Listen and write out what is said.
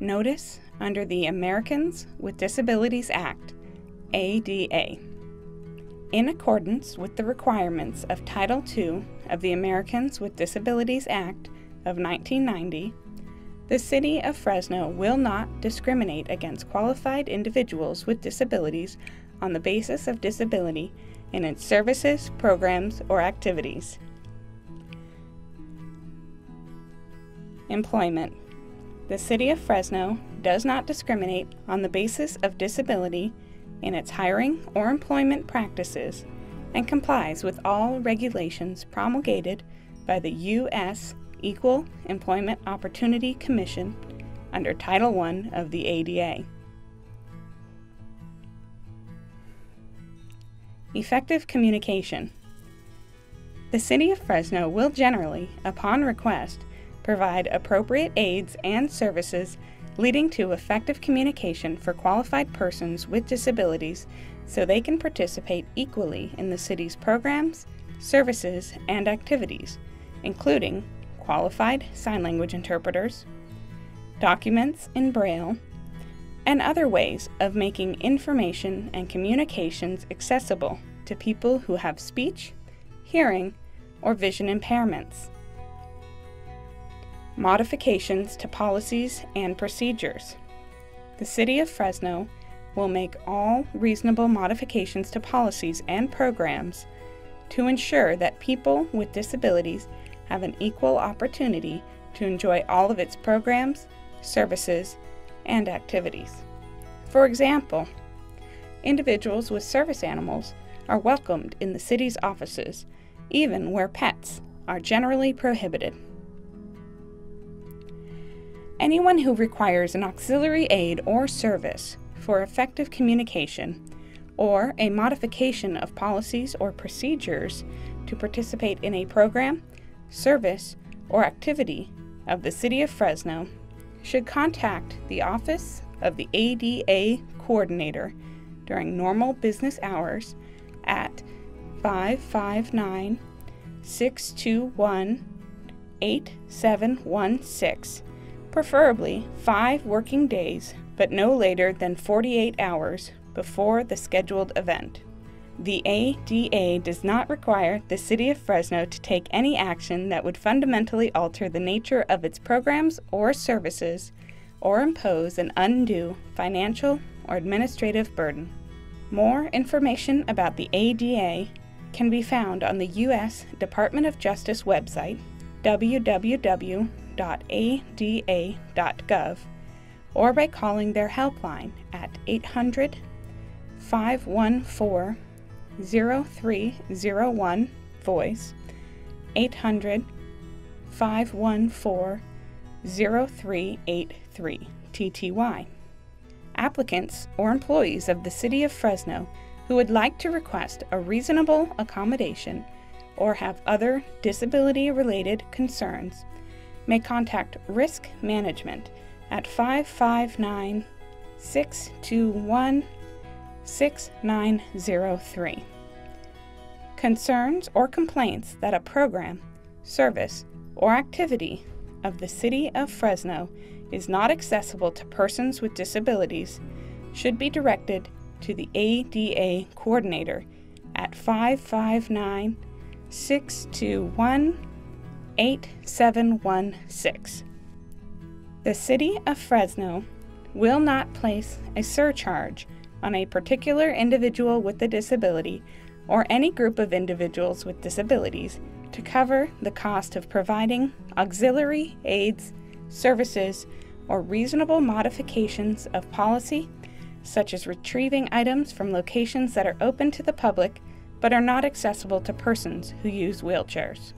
Notice under the Americans with Disabilities Act, ADA. In accordance with the requirements of Title II of the Americans with Disabilities Act of 1990, the City of Fresno will not discriminate against qualified individuals with disabilities on the basis of disability in its services, programs, or activities. Employment. The City of Fresno does not discriminate on the basis of disability in its hiring or employment practices and complies with all regulations promulgated by the U.S. Equal Employment Opportunity Commission under Title I of the ADA. Effective communication. The City of Fresno will generally, upon request, provide appropriate aids and services leading to effective communication for qualified persons with disabilities so they can participate equally in the city's programs, services, and activities, including qualified sign language interpreters, documents in Braille, and other ways of making information and communications accessible to people who have speech, hearing, or vision impairments. Modifications to policies and procedures. The City of Fresno will make all reasonable modifications to policies and programs to ensure that people with disabilities have an equal opportunity to enjoy all of its programs, services, and activities. For example, individuals with service animals are welcomed in the city's offices, even where pets are generally prohibited. Anyone who requires an auxiliary aid or service for effective communication or a modification of policies or procedures to participate in a program, service, or activity of the City of Fresno should contact the Office of the ADA Coordinator during normal business hours at 559-621-8716, preferably 5 working days, but no later than 48 hours before the scheduled event. The ADA does not require the City of Fresno to take any action that would fundamentally alter the nature of its programs or services or impose an undue financial or administrative burden. More information about the ADA can be found on the U.S. Department of Justice website, www.ada.gov, or by calling their helpline at 800-514-0301 voice, 800-514-0383 TTY. Applicants or employees of the City of Fresno who would like to request a reasonable accommodation or have other disability-related concerns may contact Risk Management at 559-621-6903. Concerns or complaints that a program, service, or activity of the City of Fresno is not accessible to persons with disabilities should be directed to the ADA Coordinator at 559-621-8716. The City of Fresno will not place a surcharge on a particular individual with a disability or any group of individuals with disabilities to cover the cost of providing auxiliary aids, services, or reasonable modifications of policy, such as retrieving items from locations that are open to the public but are not accessible to persons who use wheelchairs.